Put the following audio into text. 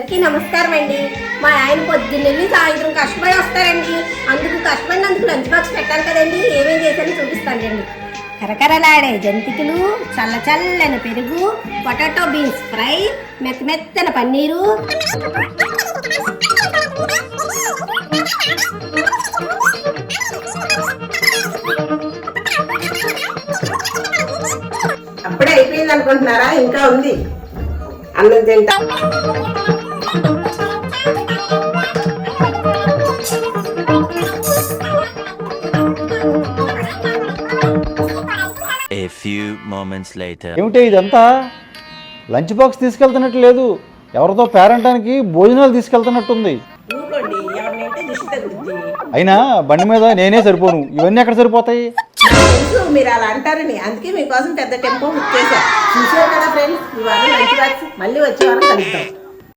నమస్కారం అండి. మా ఆయన పొద్దున్నెళ్ళి సాయంత్రం కష్టపడి వస్తారండి. కష్టపడినందుకు లంచ్ బాక్స్ పెట్టాలి కదండి. ఏమేమి చేశానో చూపిస్తానండి. కరకరలాడే జంతికలు, చల్ల చల్లని పెరుగు, పొటాటో బీన్స్ ఫ్రై, మెత్తన పన్నీరు, అప్పుడే అయిపోయింది అనుకుంటున్నారా? ఇంకా ఉంది. అన్నం తింటా. A few moments later. ఏమిటి ఇదంతా? లంచ్ బాక్స్ తీసుకెళ్తున్నట్టు లేదు, ఎవరితో పేరంటానికి భోజనాలు తీసుకెళ్తున్నట్టుంది. ఊరుకోండి, ఎవరిని అంటే దిష్టి తగులుద్ది. అయినా బండి మీద నేనే సరిపోను, ఇవన్నీ ఎక్కడ సరిపోతాయి? తెలుసు మీరు అలా అంటారని, అందుకే మీకోసం పెద్ద టెంపో బుక్ చేశా. చూసారు కదా ఫ్రెండ్స్, ఈ వారం లంచ్ బాక్స్. మళ్ళీ వచ్చే వారం కలుద్దాం.